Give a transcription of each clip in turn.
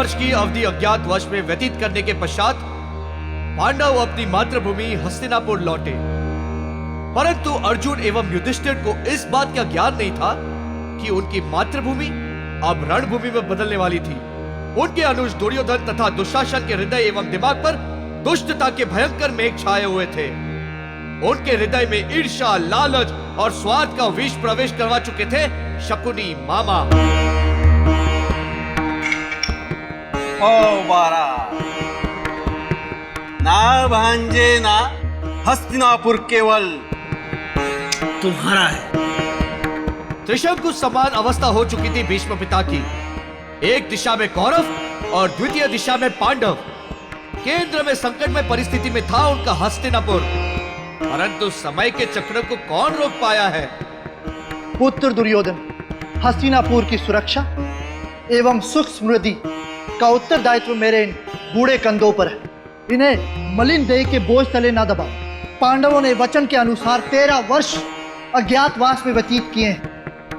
वर्ष की अवधि अज्ञातवास में व्यतीत करने के पश्चात पांडव अपनी मातृभूमि हस्तिनापुर लौटे। परंतु अर्जुन एवं युधिष्ठिर को इस बात का ज्ञान नहीं था कि उनकी मातृभूमि अब रणभूमि में बदलने वाली थी। उनके अनुज दुर्योधन तथा दुशासन के हृदय एवं दिमाग पर दुष्टता के भयंकर मेघ छाए हुए थे। उनके हृदय में ईर्ष्या, लालच और स्वार्थ का विष प्रवेश करवा चुके थे शकुनी मामा। ओ बारा ना भांजे ना, हस्तिनापुर केवल तुम्हारा है। त्रिशंकु समान अवस्था हो चुकी थी भीष्म पिता की। एक दिशा में कौरव और द्वितीय दिशा में पांडव। केंद्र में संकटमय परिस्थिति में था उनका हस्तिनापुर, परंतु समय के चक्र को कौन रोक पाया है? पुत्र दुर्योधन, हस्तिनापुर की सुरक्षा एवं सुख समृद्धि का उत्तरदायित्व मेरे इन बूढ़े कंधों पर है। इन्हें मलिन देह के बोझ तले ना दबाओ। पांडवों ने वचन के अनुसार 13 वर्ष अज्ञातवास में व्यतीत किए हैं।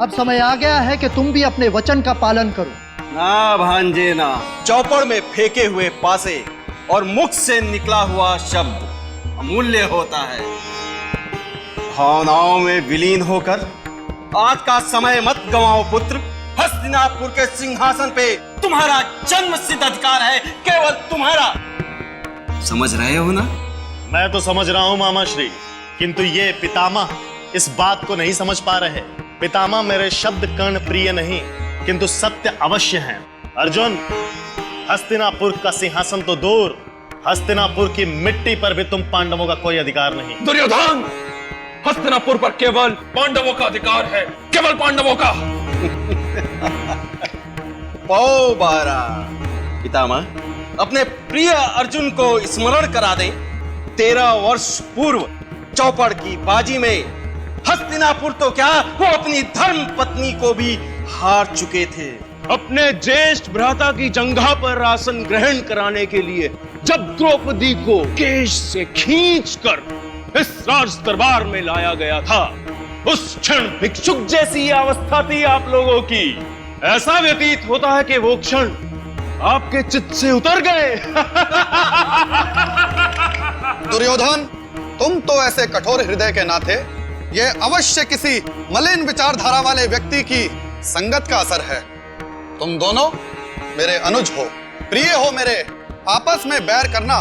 अब समय आ गया है कि तुम भी अपने वचन का पालन करो। ना भांजे ना, चौपड़ में फेंके हुए पासे और मुख से निकला हुआ शब्द अमूल्य होता है। भावनाओं में विलीन होकर आज का समय मत गंवाओ पुत्र। हस्तिनापुर के सिंहासन पे तुम्हारा जन्म सिद्ध अधिकार है, केवल तुम्हारा। समझ रहे हो ना? मैं तो समझ रहा हूं मामा श्री, किंतु ये पितामह इस बात को नहीं समझ पा रहे। पितामह मेरे शब्द कर्ण प्रिय नहीं, किंतु सत्य अवश्य हैं। अर्जुन, हस्तिनापुर का सिंहासन तो दूर, हस्तिनापुर की मिट्टी पर भी तुम पांडवों का कोई अधिकार नहीं। दुर्योधन, हस्तिनापुर पर केवल पांडवों का अधिकार है, केवल पांडवों का। पौ बारा पितामह, अपने प्रिय अर्जुन को स्मरण करा दें। 13 वर्ष पूर्व चौपड़ की बाजी में हस्तिनापुर तो क्या, वो अपनी धर्म पत्नी को भी हार चुके थे। अपने ज्येष्ठ भ्राता की जंघा पर आसन ग्रहण कराने के लिए जब द्रौपदी को केश से खींचकर इस राज दरबार में लाया गया था, उस क्षण भिक्षुक जैसी अवस्था थी आप लोगों की। ऐसा व्यतीत होता है कि वो क्षण आपके चित्त से उतर गए। दुर्योधन, तुम तो ऐसे कठोर हृदय के नाते ये अवश्य किसी मलिन विचारधारा वाले व्यक्ति की संगत का असर है। तुम दोनों मेरे अनुज हो, प्रिय हो मेरे। आपस में बैर करना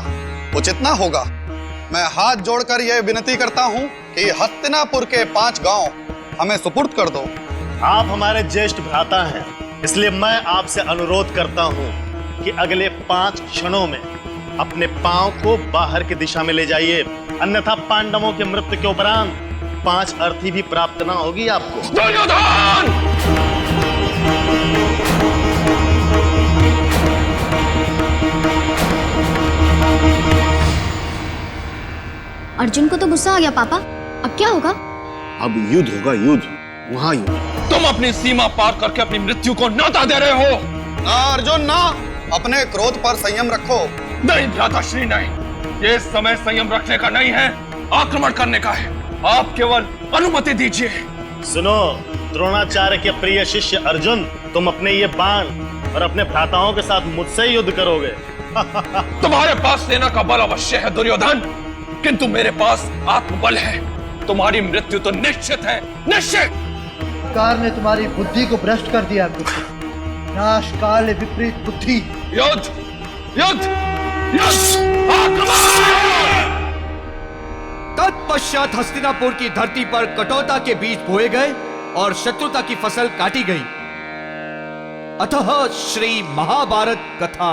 उचित ना होगा। मैं हाथ जोड़कर यह विनती करता हूं कि हस्तिनापुर के 5 गांव हमें सुपुर्द कर दो। आप हमारे ज्येष्ठ भ्राता हैं, इसलिए मैं आपसे अनुरोध करता हूं कि अगले 5 क्षणों में अपने पांव को बाहर की दिशा में ले जाइए, अन्यथा पांडवों के मृत्यु के उपरांत 5 अर्थी भी प्राप्त ना होगी आपको। दुर्योधन! अर्जुन को तो गुस्सा आ गया पापा, अब क्या होगा? अब युद्ध होगा, युद्ध, वहां युद्ध। तुम अपनी सीमा पार करके अपनी मृत्यु को न्योता दे रहे हो। ना अर्जुन ना, अपने क्रोध पर संयम रखो। नहीं भ्राताश्री, नहीं, ये समय संयम रखने का नहीं है, आक्रमण करने का है। आप केवल अनुमति दीजिए। सुनो द्रोणाचार्य के प्रिय शिष्य अर्जुन, तुम अपने ये बाण और अपने भ्राताओं के साथ मुझसे युद्ध करोगे। तुम्हारे पास सेना का बल अवश्य है दुर्योधन, किंतु मेरे पास आत्मबल है। तुम्हारी मृत्यु तो निश्चित है, निश्चित। कार ने तुम्हारी बुद्धि को भ्रष्ट कर दिया। नाश काल विपरीत बुद्धि। युद्ध, युद्ध, युद्ध, आक्रमण! तत्पश्चात हस्तिनापुर की धरती पर कटौता के बीज बोए गए और शत्रुता की फसल काटी गई। अतः श्री महाभारत कथा।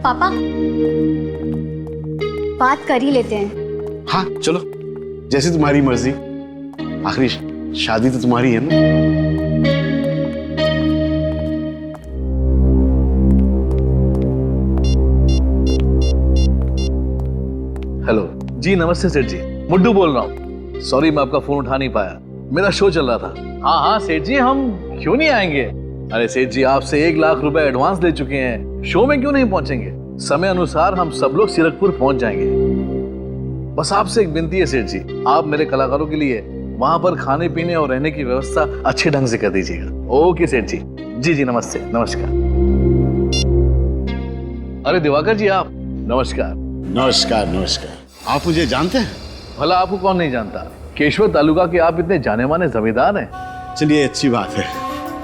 पापा, बात कर ही लेते हैं। हाँ चलो, जैसी तुम्हारी मर्जी। आखिरी शादी तो तुम्हारी है ना। हेलो जी, नमस्ते सेठ जी, मुड्डू बोल रहा हूँ। सॉरी मैं आपका फोन उठा नहीं पाया। मेरा शो चल रहा था। हाँ हाँ सेठ जी, हम क्यों नहीं आएंगे? अरे सेठ जी, आपसे 1 लाख रुपए एडवांस ले चुके हैं, शो में क्यों नहीं पहुंचेंगे? समय अनुसार हम सब लोग सीरकपुर पहुंच जाएंगे। बस आपसे एक विनती है सेठ जी, आप मेरे कलाकारों के लिए वहां पर खाने पीने और रहने की व्यवस्था अच्छे ढंग से कर दीजिएगा। ओके सेठ जी। जी जी नमस्ते, नमस्कार। अरे दिवाकर जी, आप नमस्कार। नमस्कार नमस्कार। आप मुझे जानते हैं? भला आपको कौन नहीं जानता, केशवर तालुका के आप इतने जाने माने जमींदार हैं। चलिए अच्छी बात है।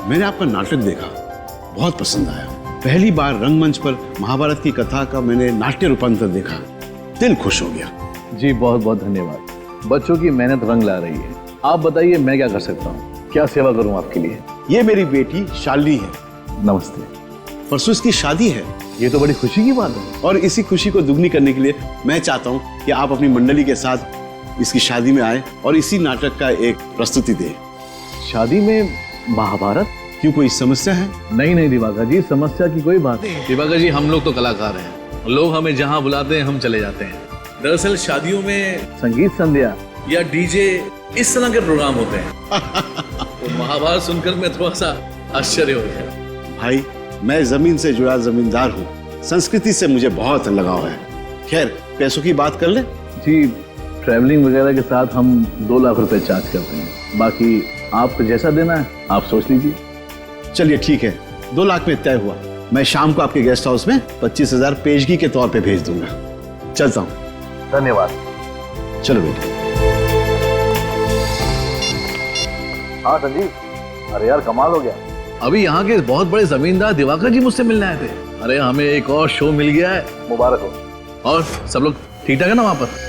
मैंने आपका नाटक देखा, बहुत पसंद आया। पहली बार रंगमंच पर महाभारत की कथा का मैंने नाट्य रूपांतर देखा, दिल खुश हो गया। जी बहुत बहुत धन्यवाद। बच्चों की मेहनत रंग ला रही है। आप बताइए मैं क्या कर सकता हूँ, क्या सेवा करूँ आपके लिए? ये मेरी बेटी शालिनी है। नमस्ते। परसों इसकी शादी है। ये तो बड़ी खुशी की बात है। और इसी खुशी को दुगनी करने के लिए मैं चाहता हूँ कि आप अपनी मंडली के साथ इसकी शादी में आए और इसी नाटक का एक प्रस्तुति दें। शादी में महाभारत? क्यों, कोई समस्या है? नहीं नहीं दिवाकर जी, समस्या की कोई बात नहीं। दिवाकर जी, हम लोग तो कलाकार हैं, लोग हमें जहाँ बुलाते हैं हम चले जाते हैं। दरअसल शादियों में संगीत संध्या या डीजे इस तरह के प्रोग्राम होते हैं। तो महाभारत सुनकर मैं थोड़ा सा आश्चर्य हो गया। भाई, मैं जमीन से जुड़ा जमींदार हूँ, संस्कृति से मुझे बहुत लगाव है। खैर, पैसों की बात कर ले। जी, ट्रैवलिंग वगैरह के साथ हम 2 लाख रुपए चार्ज करते हैं, बाकी आपको जैसा देना है आप सोच लीजिए। चलिए ठीक है, 2 लाख में तय हुआ। मैं शाम को आपके गेस्ट हाउस में 25,000 पेशगी के तौर पे भेज दूंगा। चलता हूँ। धन्यवाद। चलो बेटे। हाँ संजीव, अरे यार कमाल हो गया। अभी यहाँ के बहुत बड़े जमींदार दिवाकर जी मुझसे मिलने आए थे। अरे हमें एक और शो मिल गया है, मुबारक हो। और सब लोग ठीक ठाक है ना वहां पर?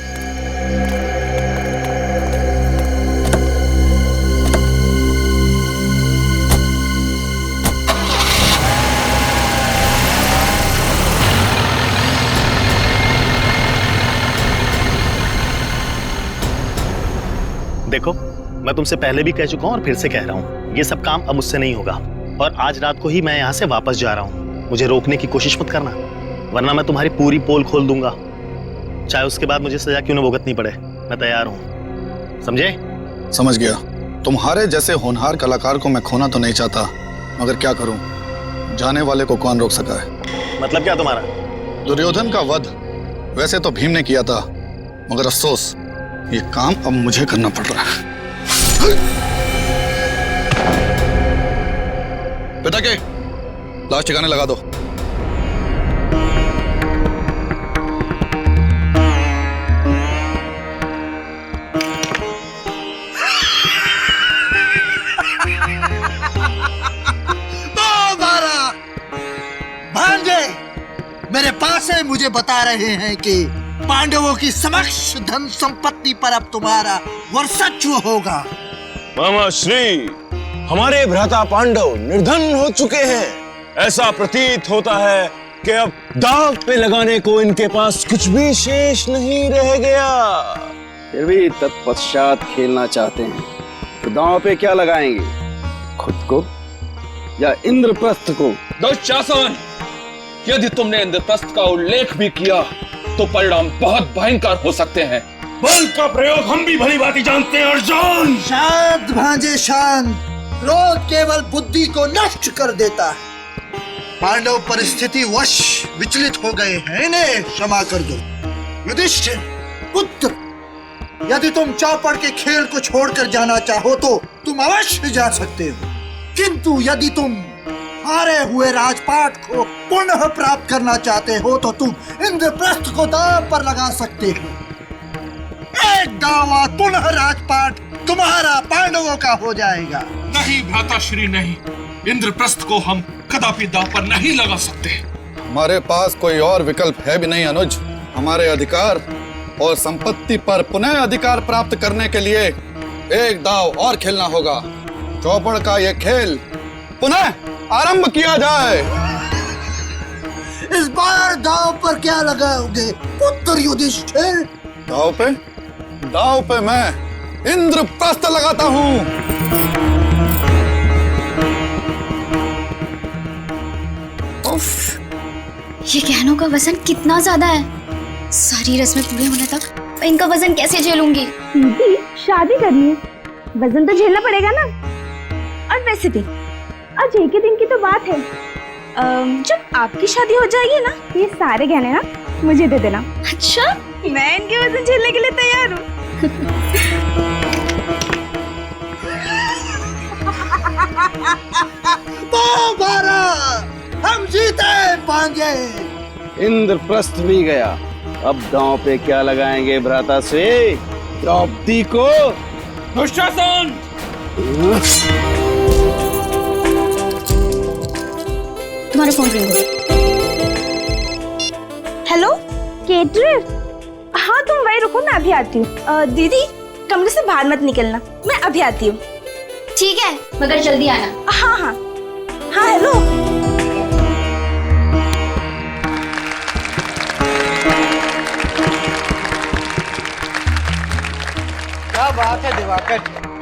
देखो, मैं तुमसे पहले भी कह चुका हूं और फिर से कह रहा हूं, ये सब काम अब मुझसे नहीं होगा। और आज रात को ही मैं यहाँ से वापस जा रहा हूँ। मुझे रोकने की कोशिश मत करना, वरना मैं तुम्हारी पूरी पोल खोल दूंगा। चाहे उसके बाद मुझे सजा क्यों न भुगतनी पड़े, मैं तैयार हूँ। समझे? समझ गया। तुम्हारे जैसे होनहार कलाकार को मैं खोना तो नहीं चाहता, मगर क्या करूं, जाने वाले को कौन रोक सका है। मतलब क्या तुम्हारा? दुर्योधन का वध वैसे तो भीम ने किया था, मगर अफसोस ये काम अब मुझे करना पड़ रहा है। बेटा के लाश ठिकाने लगा दो। भांजे मेरे पास है, मुझे बता रहे हैं कि पांडवों की समक्ष धन संपत्ति पर अब तुम्हारा वर्चस्व होगा। मामा श्री, हमारे भ्राता पांडव निर्धन हो चुके हैं। ऐसा प्रतीत होता है कि अब दांव पे लगाने को इनके पास कुछ भी शेष नहीं रह गया। फिर भी तत्पश्चात खेलना चाहते हैं तो दांव पे क्या लगाएंगे, खुद को या इंद्रप्रस्थ को? दुशासन, यदि तुमने इंद्रप्रस्थ का उल्लेख भी किया तो परिणाम बहुत भयंकर हो सकते हैं। बल का प्रयोग हम भी भली भांति जानते हैं अर्जुन। शांत भांजे शांत, क्रोध केवल बुद्धि को नष्ट कर देता है। पांडव परिस्थिति वश विचलित हो गए हैं, इन्हें क्षमा कर दो। युधिष्ठिर पुत्र, यदि तुम चौपड़ के खेल को छोड़कर जाना चाहो तो तुम अवश्य जा सकते हो, किंतु यदि तुम हारे हुए राजपाट को पुनः प्राप्त करना चाहते हो तो तुम इंद्रप्रस्थ को दांव पर लगा सकते हो। एक दावा पुनः राजपाट तुम्हारा पांडवों का हो जाएगा। नहीं भ्राता श्री, नहीं, इंद्रप्रस्थ को हम कदापि दांव पर नहीं लगा सकते। हमारे पास कोई और विकल्प है भी नहीं अनुज। हमारे अधिकार और संपत्ति पर पुनः अधिकार प्राप्त करने के लिए एक दाव और खेलना होगा। चौपड़ का यह खेल पुनः आरंभ किया जाए। इस बार दाव पर क्या लगाओगे पुत्र युधिष्ठिर? दाव पे मैं इंद्रप्रस्थ लगाता हूँ। ये गहनों का वजन कितना ज्यादा है। सारी रस्में पूरे होने तक मैं इनका वजन कैसे झेलूंगी? दीदी शादी करनी है, वजन तो झेलना पड़ेगा ना। और वैसे भी आज एक ही दिन की तो बात है। जब आपकी शादी हो जाएगी ना, ये सारे गहने ना मुझे दे देना। अच्छा, मैं इनके वजन झेलने के लिए तैयार हूँ। तो बारा हम जीते पाएंगे। इंद्रप्रस्थ भी गया, अब दांव पे क्या लगाएंगे भ्राता से? द्रौपदी को। दुशासन! तुम्हारा फोन रिंग हो। Hello caterer? हाँ तुम वही रुको, मैं अभी आती हूँ। दीदी कमरे से बाहर मत निकलना, मैं अभी आती हूँ। ठीक है, मगर जल्दी आना। हाँ हाँ हाँ। हेलो क्या बात है दिवाकर,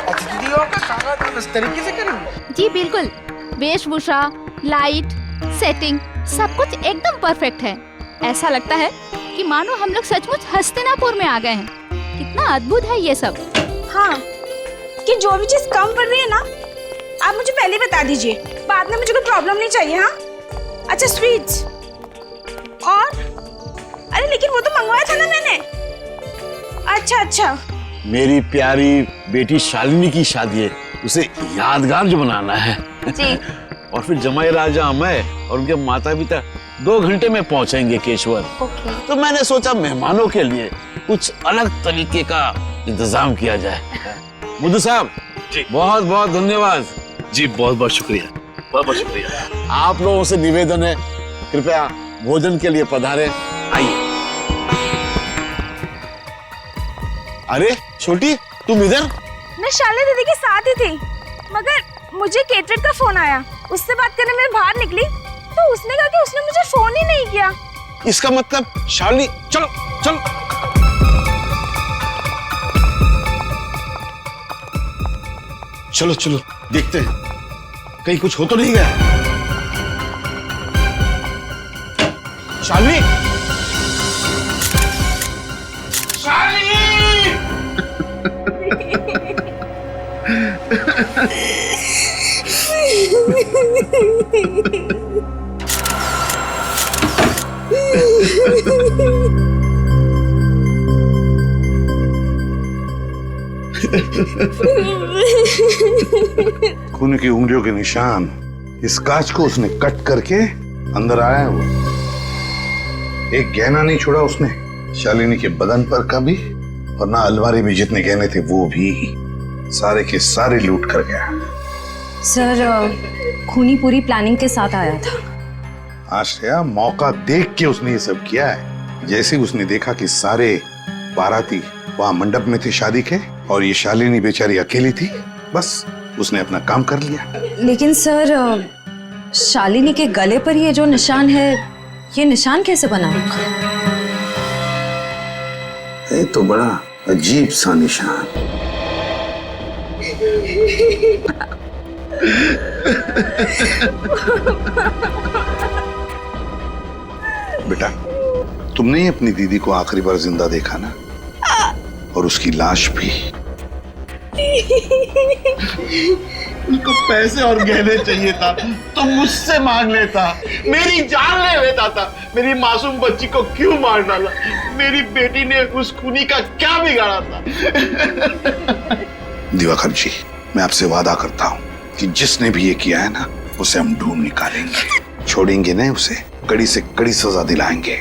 अतिथियों का स्वागत इस तरीके से करेंगे? जी बिल्कुल, वेशभूषा, लाइट, सेटिंग सब कुछ एकदम परफेक्ट है। ऐसा लगता है कि मानो हम लोग सचमुच हस्तिनापुर में आ गए हैं। कितना अद्भुत है ये सब। हाँ, कि जो भी चीज कम पड़ रही है ना, आप मुझे पहले बता दीजिए, बाद में मुझे कोई प्रॉब्लम नहीं चाहिए। हाँ अच्छा, स्वीट्स और अरे लेकिन वो तो मंगवाया था ना मैंने। अच्छा अच्छा। मेरी प्यारी बेटी शालिनी की शादी है, उसे यादगार जो बनाना है जी। और फिर जमाई राजा मैं और उनके माता पिता 2 घंटे में पहुंचेंगे केशवर। तो मैंने सोचा मेहमानों के लिए कुछ अलग तरीके का इंतजाम किया जाए। बुद्धू साहब जी, बहुत बहुत धन्यवाद। जी बहुत बहुत शुक्रिया, बहुत बहुत शुक्रिया। आप लोगों से निवेदन है, कृपया भोजन के लिए पधारें। आइए। अरे छोटी, तुम इधर? मैं शालिनी दीदी के साथ ही थी, मगर मुझे केटरर का फोन आया। उससे बात करने मैं बाहर निकली तो उसने कहा कि उसने मुझे फोन ही नहीं किया। इसका मतलब शालिनी, चलो चलो चलो चलो देखते हैं कहीं कुछ हो तो नहीं गया। शालिनी, खून की उंगलियों के निशान, इस कांच को उसने कट करके अंदर आया है। वो एक गहना नहीं छोड़ा उसने शालिनी के बदन पर का भी, और ना अलमारी में जितने गहने थे वो भी, सारे के सारे लूट कर गया। सर खूनी पूरी प्लानिंग के साथ आया था। आश्रया, मौका देख के उसने ये सब किया है। जैसे उसने देखा कि सारे बाराती वहां मंडप में थे शादी के, और ये शालिनी बेचारी अकेली थी, बस उसने अपना काम कर लिया। लेकिन सर शालिनी के गले पर ये जो निशान है, ये निशान कैसे बना? ये तो बड़ा अजीब सा निशान। बेटा, तुमने ही अपनी दीदी को आखिरी बार जिंदा देखा ना, और उसकी लाश भी। उनको पैसे और गहने चाहिए था तो मुझसे मांग लेता, मेरी जान ले लेता था। मेरी मासूम बच्ची को क्यों मार डाला? मेरी बेटी ने उस खूनी का क्या बिगाड़ा था? दिवाकर जी, मैं आपसे वादा करता हूँ कि जिसने भी ये किया है ना, उसे हम ढूंढ निकालेंगे, छोड़ेंगे नहीं उसे, कड़ी से कड़ी सजा दिलाएंगे।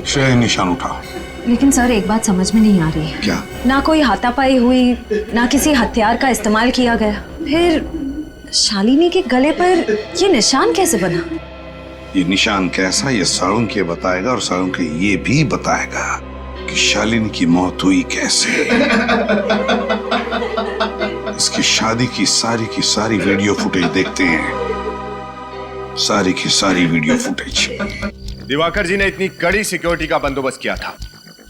श्रेय, निशान उठाओ। लेकिन सर एक बात समझ में नहीं आ रही है। क्या? ना कोई हाथापाई हुई, ना किसी हथियार का इस्तेमाल किया गया, फिर शालिनी के गले पर ये निशान कैसे बना? ये निशान कैसा, ये साळुंके ये बताएगा, और साळुंके ये भी बताएगा कि शालिनी की मौत हुई कैसे। इसकी शादी की सारी वीडियो फुटेज देखते हैं, सारी की सारी वीडियो फुटेज। दिवाकर जी ने इतनी कड़ी सिक्योरिटी का बंदोबस्त किया था,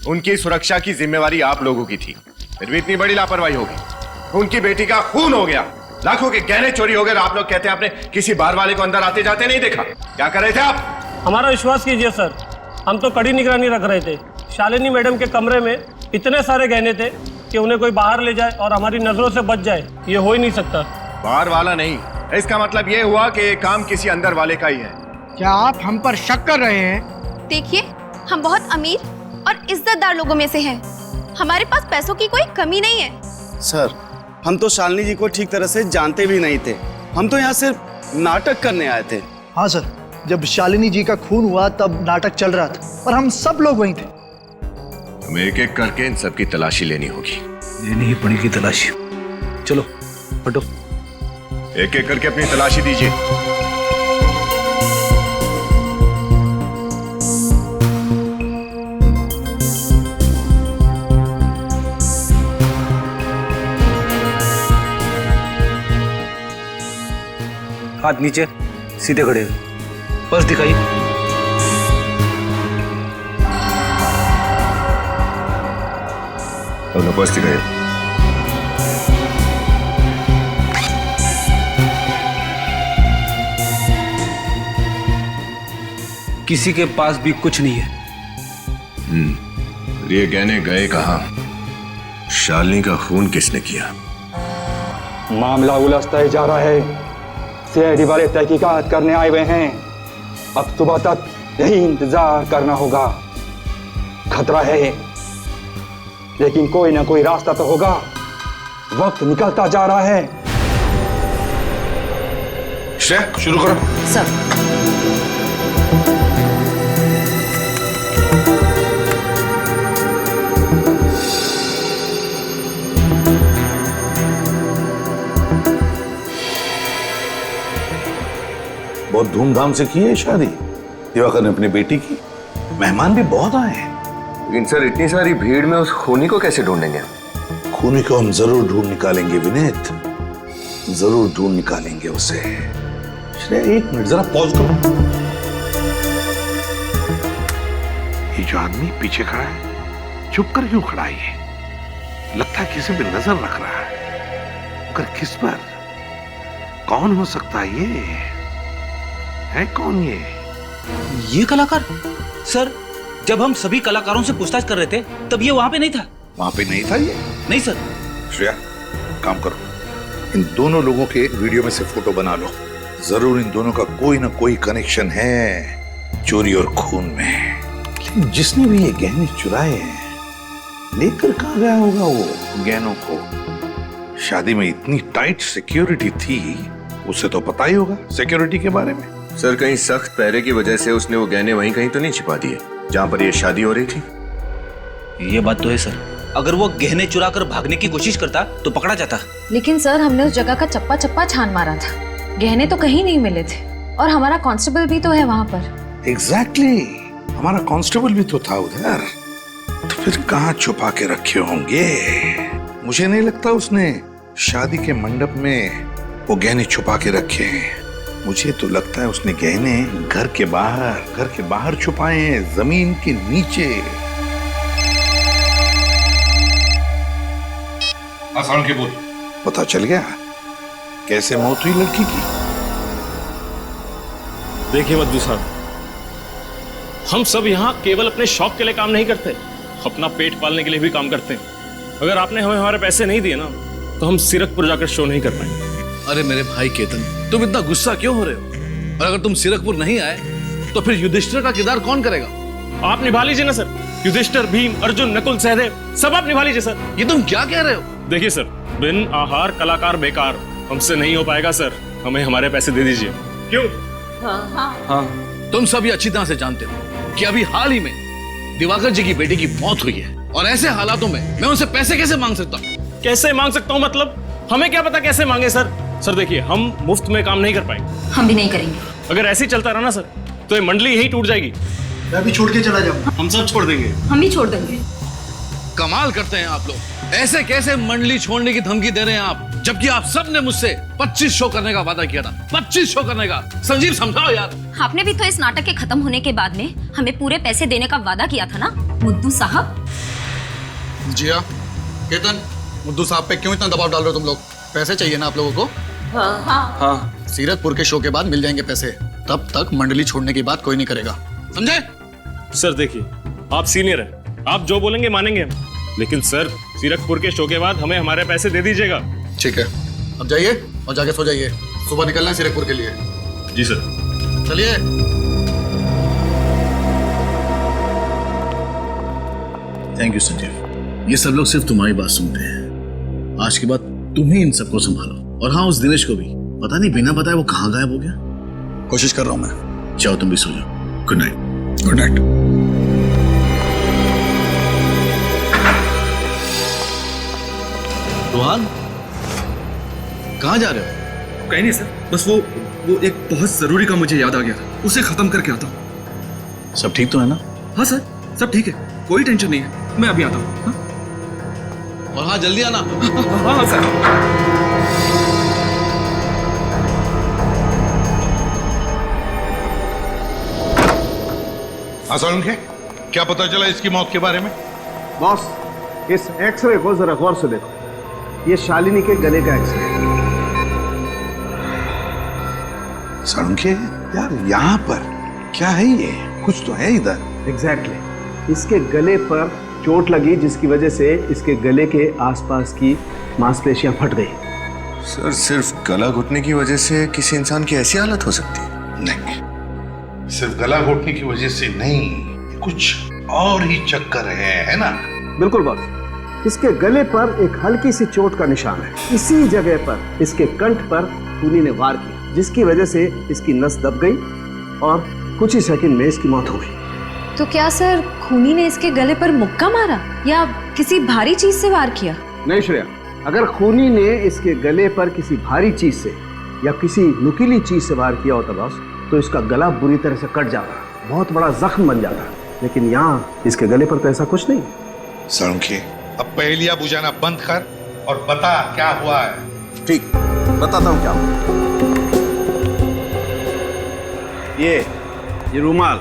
उनकी सुरक्षा की जिम्मेवारी आप लोगों की थी, फिर भी इतनी बड़ी लापरवाही होगी। उनकी बेटी का खून हो गया, लाखों के गहने चोरी हो गए, आप लोग कहते हैं आपने किसी बार वाले को अंदर आते जाते नहीं देखा। क्या कर रहे थे आप? हमारा विश्वास कीजिए सर, हम तो कड़ी निगरानी रख रहे थे। शालिनी मैडम के कमरे में इतने सारे गहने थे कि उन्हें कोई बाहर ले जाए और हमारी नजरों से बच जाए, ये हो ही नहीं सकता। बाहर वाला नहीं, इसका मतलब ये हुआ कि ये काम किसी अंदर वाले का ही है। क्या आप हम पर शक कर रहे हैं? देखिए, हम बहुत अमीर और इज्जतदार लोगों में से हैं। हमारे पास पैसों की कोई कमी नहीं है। सर, हम तो शालिनी जी को ठीक तरह से जानते भी नहीं थे। हम तो यहाँ सिर्फ नाटक करने आए थे। हाँ सर, जब शालिनी जी का खून हुआ तब नाटक चल रहा था और हम सब लोग वहीं थे। हमें एक एक करके इन सबकी तलाशी लेनी होगी। लेनी ही पड़ेगी तलाशी। चलो हटो, एक एक करके अपनी तलाशी दीजिए। हाथ नीचे, सीधे खड़े, पर्स दिखाइए। अपना पर्स दिखाइए। किसी के पास भी कुछ नहीं है। ये गहने गए कहाँ? शालिनी का खून किसने किया? मामला उलझता ही जा रहा है। सीआईडी वाले तहकीकात करने आए हुए हैं। अब सुबह तक यही इंतजार करना होगा। खतरा है, लेकिन कोई ना कोई रास्ता तो होगा। वक्त निकलता जा रहा है। श्रेया, शुरू करो। सर, बहुत धूमधाम से की है शादी दिवाकर ने अपनी बेटी की। मेहमान भी बहुत आए हैं। लेकिन सर, इतनी सारी भीड़ में उस खूनी को कैसे ढूंढेंगे? खूनी को हम जरूर ढूंढ निकालेंगे विनीत, जरूर ढूंढ निकालेंगे उसे। श्रेया, एक मिनट जरा पॉज करो। ये जो आदमी पीछे खड़ा है, चुप कर क्यों खड़ा है? ये लगता है किसी पे नजर रख रहा है, मगर किस पर? कौन हो सकता है ये? है कौन ये कलाकार? सर, जब हम सभी कलाकारों से पूछताछ कर रहे थे तब ये वहां पे नहीं था। वहां पे नहीं था ये? नहीं सर। श्रेया, काम करो, इन दोनों लोगों के वीडियो में से फोटो बना लो। जरूर इन दोनों का कोई ना कोई कनेक्शन है चोरी और खून में। लेकिन जिसने भी ये गहने चुराए हैं, लेकर कहां गया होगा वो गहनों को? शादी में इतनी टाइट सिक्योरिटी थी, उसे तो पता ही होगा सिक्योरिटी के बारे में। सर, कहीं सख्त पहरे की वजह से उसने वो गहने वहीं कहीं तो नहीं छिपा दिए जहां पर ये शादी हो रही थी? ये बात तो है सर। अगर वो गहने चुरा कर भागने की कोशिश करता तो पकड़ा जाता। लेकिन सर, हमने उस जगह का चप्पा चप्पा छान मारा था। गहने तो कहीं नहीं मिले थे और हमारा कांस्टेबल भी तो है वहां पर। एग्जैक्टली, हमारा कांस्टेबल भी तो था उधर। तो फिर कहां छुपा के रखे होंगे? मुझे नहीं लगता उसने शादी के मंडप में वो गहने छुपा के रखे हैं। मुझे तो लगता है उसने गहने घर के बाहर छुपाए हैं, जमीन के नीचे। आसान के बोल। पता चल गया कैसे मौत हुई लड़की की? देखिए मद्दू साहब, हम सब यहाँ केवल अपने शौक के लिए काम नहीं करते, अपना पेट पालने के लिए भी काम करते हैं। अगर आपने हमें हमारे पैसे नहीं दिए ना, तो हम सीरकपुर जाकर शो नहीं कर पाएंगे। अरे मेरे भाई केतन, तुम इतना गुस्सा क्यों हो रहे हो? और अगर तुम सीरकपुर नहीं आए तो फिर युधिष्ठिर का किरदार कौन करेगा? आप निभा लीजिए ना सर। युधिष्ठिर, भीम, अर्जुन, नकुल, सहदेव सब आप निभा लीजिए सर। ये तुम क्या कह रहे हो? देखिए सर, बिन आहार कलाकार बेकार, हमसे नहीं हो पाएगा सर। हमें हमारे पैसे दे दीजिए। क्यों? हाँ, तुम सभी अच्छी तरह से जानते हो कि अभी हाल ही में दिवाकर जी की बेटी की मौत हुई है, और ऐसे हालातों में मैं उनसे पैसे कैसे मांग सकता हूँ? कैसे मांग सकता हूँ मतलब? हमें क्या पता कैसे मांगे सर। सर देखिए, हम मुफ्त में काम नहीं कर पाएंगे। हम भी नहीं करेंगे। अगर ऐसे ही चलता रहा ना सर, तो ये मंडली यही टूट जाएगी। मैं भी छोड़ के चला जाऊंगा। हम सब छोड़ देंगे। हम भी छोड़ देंगे। कमाल करते हैं आप लोग। ऐसे कैसे मंडली छोड़ने की धमकी दे रहे हैं आप, जबकि आप सब ने मुझसे 25 शो करने का वादा किया था। 25 शो करने का। संजीव, समझाओ यार। आपने भी तो इस नाटक के खत्म होने के बाद में हमें पूरे पैसे देने का वादा किया था ना मुद्दू साहब। जिया, केतन, मुद्दू साहब पे क्यों इतना दबाव डाल रहे हो तुम लोग? पैसे चाहिए ना आप लोगों को? हाँ। सीरतपुर के शो के बाद मिल जाएंगे पैसे। तब तक मंडली छोड़ने की बात कोई नहीं करेगा, समझे? सर देखिए, आप सीनियर हैं, आप जो बोलेंगे मानेंगे हम, लेकिन सर सीरकपुर के शो के बाद हमें हमारे पैसे दे दीजिएगा। ठीक है, अब जाइए और जाके सो जाइए, सुबह निकलना है सीरकपुर के लिए। जी सर। चलिए। थैंक यू संजीव, ये सब लोग सिर्फ तुम्हारी बात सुनते हैं। आज के बाद तुम ही इन सबको संभालो। और हाँ, उस दिनेश को भी पता नहीं बिना बताए वो कहाँ गायब हो गया। कोशिश कर रहा हूं मैं। जाओ तुम भी सो जाओ। Good night. Good night. Rohan, कहाँ जा रहे हो? कहीं नहीं सर, बस वो एक बहुत जरूरी काम मुझे याद आ गया था, उसे खत्म करके आता हूँ। सब ठीक तो है ना? हाँ सर, सब ठीक है, कोई टेंशन नहीं है, मैं अभी आता हूँ। हाँ? और हाँ, जल्दी आना। हाँ सर। सोलंकी, क्या पता चला इसकी मौत के बारे में? बॉस, इस एक्सरे को जरा गौर से देखो। ये शालिनी के गले का एक्सरे है। सोलंकी, यार यहाँ पर क्या है ये? कुछ तो है इधर। एग्जैक्टली। इसके गले पर चोट लगी जिसकी वजह से इसके गले के आसपास की मांसपेशियां फट गई। सर, सिर्फ गला घुटने की वजह से किसी इंसान की ऐसी हालत हो सकती है? नहीं, सिर्फ गला घोटने की वजह से नहीं, कुछ और ही चक्कर है ना? बिल्कुल बॉस, इसके गले पर एक हल्की सी चोट का निशान है। इसी जगह पर इसके कंठ पर खूनी ने वार किया, जिसकी वजह से इसकी नस दब गई और कुछ ही सेकंड में इसकी मौत हो गई। तो क्या सर खूनी ने इसके गले पर मुक्का मारा या किसी भारी चीज से वार किया? नहीं श्रेया, अगर खूनी ने इसके गले पर किसी भारी चीज से या किसी नुकीली चीज से वार किया होता बॉस, तो इसका गला बुरी तरह से कट जाता, बहुत बड़ा जख्म बन जाता। लेकिन यहाँ इसके गले पर तो ऐसा कुछ नहीं। सोलंकी, अब पहेलियां बुझाना बंद कर और बता क्या हुआ है। ठीक, बताता हूँ क्या हुआ। ये रूमाल,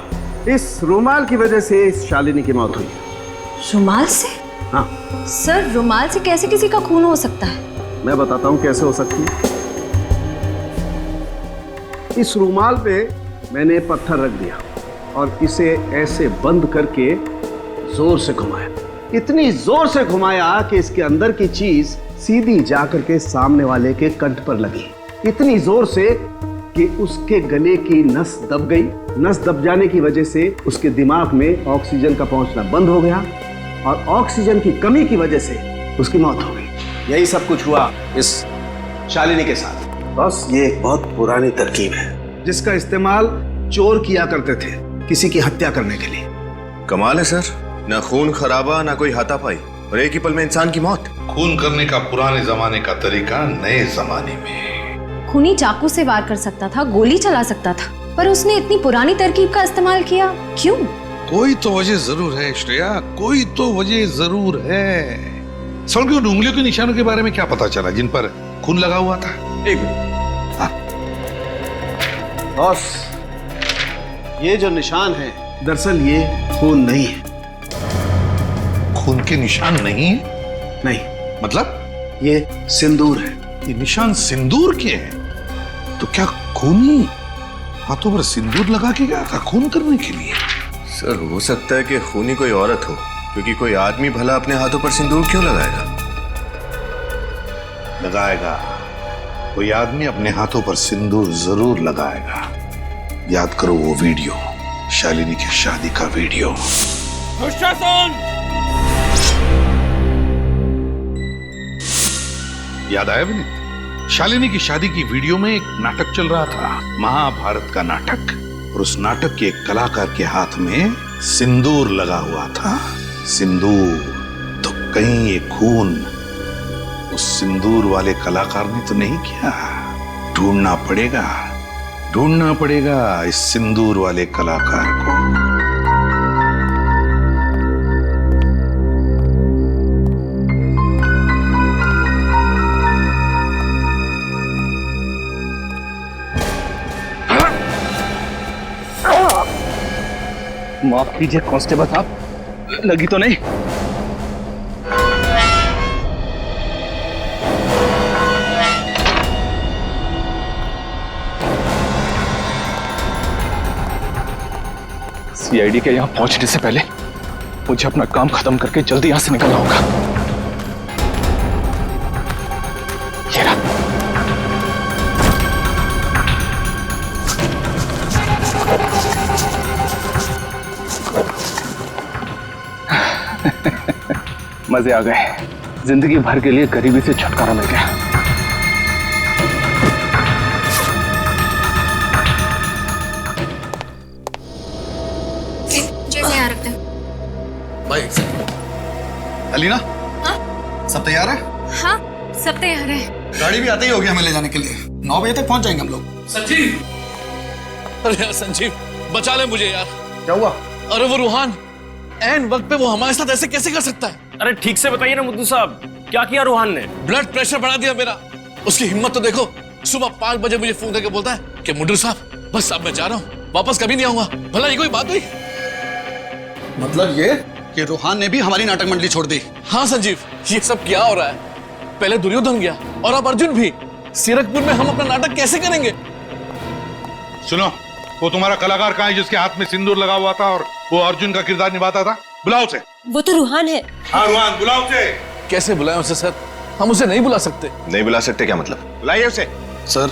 इस रूमाल की वजह से इस शालिनी की मौत हुई। रुमाल से? हाँ सर, रुमाल से कैसे किसी का खून हो सकता है? मैं बताता हूँ कैसे हो सकती है। इस रूमाल पे मैंने पत्थर रख दिया और इसे ऐसे बंद करके जोर से घुमाया। इतनी जोर से घुमाया कि इसके अंदर की चीज सीधी जाकर के सामने वाले के कंठ पर लगी। इतनी जोर से कि उसके गले की नस दब गई। नस दब जाने की वजह से उसके दिमाग में ऑक्सीजन का पहुंचना बंद हो गया और ऑक्सीजन की कमी की वजह से उसकी मौत हो गई। यही सब कुछ हुआ इस शालिनी के साथ। बस ये एक बहुत पुरानी तरकीब है जिसका इस्तेमाल चोर किया करते थे किसी की हत्या करने के लिए। कमाल है सर, ना खून खराबा ना कोई हाथापाई और एक ही पल में इंसान की मौत। खून करने का पुराने जमाने का तरीका नए जमाने में। खूनी चाकू से वार कर सकता था, गोली चला सकता था, पर उसने इतनी पुरानी तरकीब का इस्तेमाल किया, क्यों? कोई तो वजह जरूर है श्रेया, कोई तो वजह जरूर है। सोलंकी, उन उंगलियों के निशानों के बारे में क्या पता चला जिन पर खून लगा हुआ था? एक मिनट बॉस, ये जो निशान है दरअसल ये खून नहीं है। खून के निशान नहीं है? नहीं, मतलब ये सिंदूर है। ये निशान सिंदूर के हैं? तो क्या खूनी हाथों पर सिंदूर लगा के गया था खून करने के लिए? सर, हो सकता है कि खूनी कोई औरत हो, क्योंकि कोई आदमी भला अपने हाथों पर सिंदूर क्यों लगाएगा? लगाएगा, कोई आदमी अपने हाथों पर सिंदूर जरूर लगाएगा। याद करो वो वीडियो, शालिनी की शादी का वीडियो। याद आया विनीत? शालिनी की शादी की वीडियो में एक नाटक चल रहा था, महाभारत का नाटक, और उस नाटक के एक कलाकार के हाथ में सिंदूर लगा हुआ था। सिंदूर, तो कहीं ये खून उस सिंदूर वाले कलाकार ने तो नहीं किया? ढूंढना पड़ेगा इस सिंदूर वाले कलाकार को। माफ कीजिए कांस्टेबल साहब, लगी तो नहीं? सीआईडी के यहाँ पहुंचने से पहले मुझे अपना काम खत्म करके जल्दी यहां से निकलना होगा। ये रहा। मजे आ गए, जिंदगी भर के लिए गरीबी से छुटकारा मिल गया। भाई अलीना, सब तैयार है? हाँ, सब तैयार है। गाड़ी भी आते ही होगी हमें ले जाने के लिए। 9 बजे तक पहुंच जाएंगे हम लोग। संजीव, अरे यार संजीव, बचा ले मुझे यार। क्या हुआ? अरे वो रूहान एन वक्त पे वो हमारे साथ ऐसे कैसे कर सकता है? अरे ठीक से बताइए ना मुद्दू साहब, क्या किया रूहान ने? ब्लड प्रेशर बढ़ा दिया मेरा। उसकी हिम्मत तो देखो, सुबह 5 बजे मुझे फोन करके बोलता है कि मुद्दू साहब बस अब मैं जा रहा हूँ, वापस कभी नहीं आऊंगा। भला ये कोई बात हुई? मतलब ये कि रूहान ने भी हमारी नाटक मंडली छोड़ दी? हाँ संजीव, ये सब क्या हो रहा है? पहले दुर्योधन गया और अब अर्जुन भी। सीरकपुर में हम अपना नाटक कैसे करेंगे? सुनो, वो तुम्हारा कलाकार कहाँ है जिसके हाथ में सिंदूर लगा हुआ था और वो अर्जुन का किरदार निभाता था? बुलाओ उसे। वो तो रूहान है। हाँ रूहान, बुलाओ उसे। कैसे बुलाएं उसे सर? हम उसे नहीं बुला सकते। नहीं बुला सकते क्या मतलब? बुलाइए उसे। सर,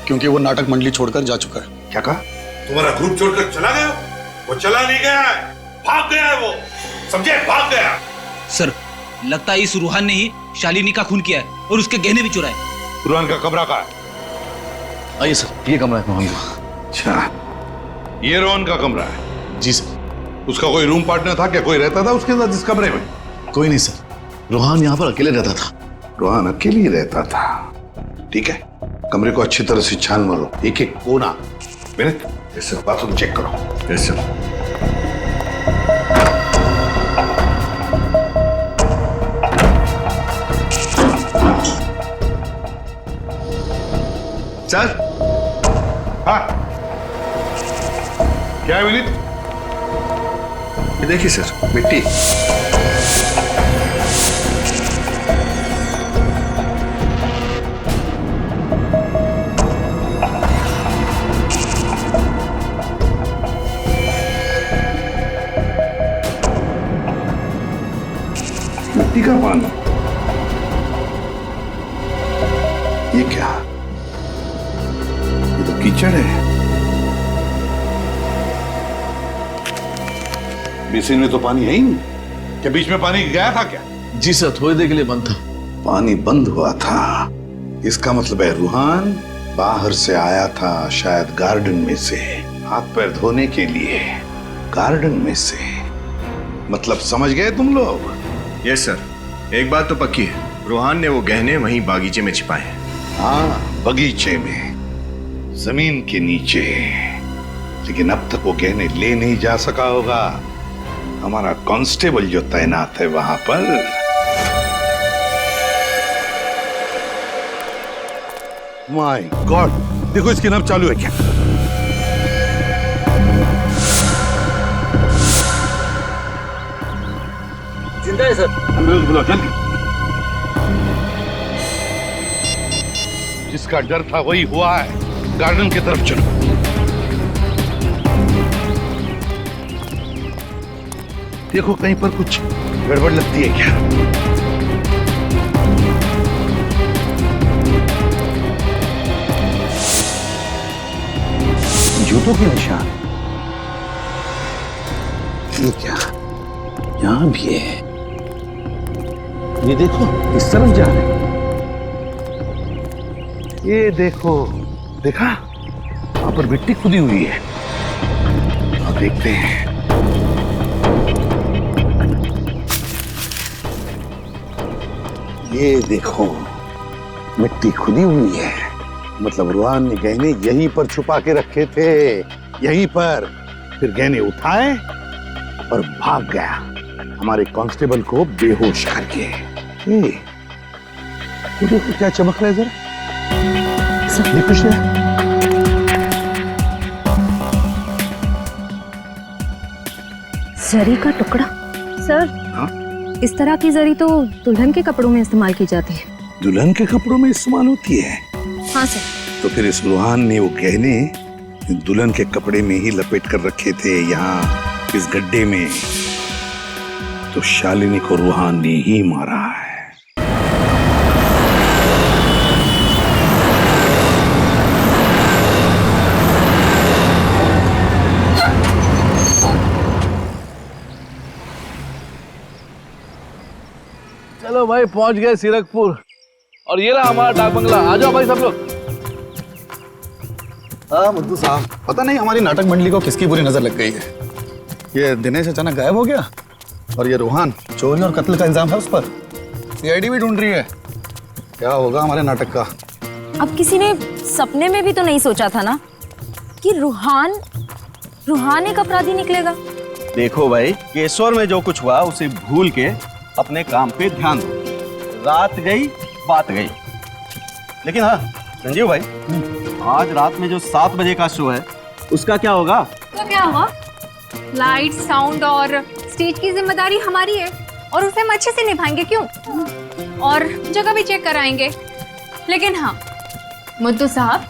क्योंकि वो नाटक मंडली छोड़कर जा चुका है। क्या कहा? तुम्हारा ग्रुप छोड़कर चला गया? वो चला नहीं गया है, भाग गया है। वो समझे, भाग गया। सर, लगता है इस रूहान ने ही शालिनी का खून किया है और उसके गहने भी चुराए। रूहान का कमरा कहाँ है? आइए सर, ये कमरा है रोहन का। अच्छा, ये रोहन का कमरा है? जी सर। उसका कोई रूम पार्टनर था क्या? कोई रहता था उसके साथ इस कमरे में? कोई नहीं सर, रोहन यहाँ पर अकेले रहता था। रोहन अकेले ही रहता था? ठीक है, कमरे को अच्छी तरह से छान मारो, एक एक कोना। विनीत, इस बाथरूम चेक करो। Yes sir. सर। हाँ, क्या है विनीत? ये देखिए सर, मिट्टी। मिट्टी का पानी? ये क्या? ये तो कीचड़ है। बेसिन में तो पानी है ही नहीं। क्या बीच में पानी गया था क्या? जी सर, थोड़ी देर के लिए बंद था। पानी बंद हुआ था, इसका मतलब है रूहान बाहर से आया था, शायद गार्डन में से, हाथ पैर धोने के लिए। गार्डन में से मतलब समझ गए तुम लोग? यस सर, एक बात तो पक्की है, रूहान ने वो गहने वहीं बागीचे में छिपाए हैं। हाँ, बगीचे में, जमीन के नीचे। लेकिन अब तक वो गहने ले नहीं जा सका होगा। हमारा कांस्टेबल जो तैनात है वहां पर। माय गॉड, देखो इसकी नब्ज चालू है क्या? जिंदा है सर। एम्बुलेंस बुलाओ जल्दी। जिसका डर था वही हुआ है। गार्डन की तरफ चलो। देखो कहीं पर कुछ गड़बड़ लगती है क्या? जूतों के निशान। ये क्या? यहां भी है। ये देखो, इस तरफ जा रहे हैं। ये देखो, देखा? वहां पर मिट्टी खुदी हुई है। अब देखते हैं। ये देखो, मिट्टी खुदी हुई है। मतलब रूहान ने गहने यहीं पर छुपा के रखे थे, यहीं पर। फिर गहने उठाए और भाग गया, हमारे कांस्टेबल को बेहोश करके। ये देखो क्या चमक रहा है जरा। ये कुछ नहीं। जरी का टुकड़ा? सर, हाँ? इस तरह की जरी तो दुल्हन के कपड़ों में इस्तेमाल की जाती है। दुल्हन के कपड़ों में इस्तेमाल होती है? हाँ सर। तो फिर इस रूहान ने वो गहने दुल्हन के कपड़े में ही लपेट कर रखे थे यहाँ इस गड्ढे में तो शालिनी को रूहान ने ही मारा है। चलो भाई, पहुंच गए सीरकपुर। और ये रहा हमारा डाक बंगला। आ जाओ भाई सब लोग। मुद्दू साहब, पता नहीं हमारी नाटक मंडली को किसकी बुरी नजर लग गई है। ये दिनेश अचानक गायब हो गया और ये रूहान, चोरी और कत्ल का इल्जाम है उस पर। सीआईडी भी ढूंढ रही है। क्या होगा हमारे नाटक का? अब किसी ने सपने में भी तो नहीं सोचा था ना कि रूहान एक अपराधी निकलेगा। देखो भाई, केशवर में जो कुछ हुआ उसे भूल के अपने काम पे ध्यान दो। रात गई बात गई। लेकिन हाँ संजीव भाई, आज रात में जो 7 बजे का शो है उसका क्या होगा? तो क्या होगा? लाइट, साउंड और स्टेज की जिम्मेदारी हमारी है और उसे हम अच्छे से निभाएंगे। क्यों? और जगह भी चेक कराएंगे। लेकिन हाँ मुद्दू साहब,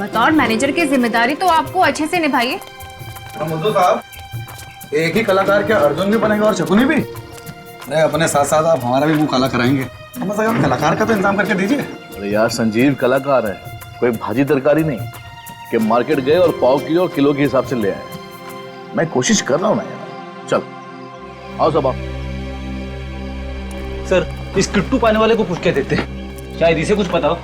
बतौर मैनेजर की जिम्मेदारी तो आपको अच्छे से निभाइए। मुद्दू साहब, एक ही कलाकार क्या अर्जुन भी बनेगा और शकुनी भी? नहीं, अपने साथ साथ आप हमारा भी मुंह काला कराएंगे। कम से कम कलाकार का तो इंतजाम करके दीजिए। अरे यार, संजीव कलाकार है, कोई भाजी तरकारी नहीं कि मार्केट गए और पाव किलो और किलो के हिसाब से ले आए। मैं कोशिश कर रहा हूँ ना यार। चल आओ सब आओ। सर, इस किट्टू पाने वाले को पूछ के देते हैं, शायद इसे कुछ पता हो।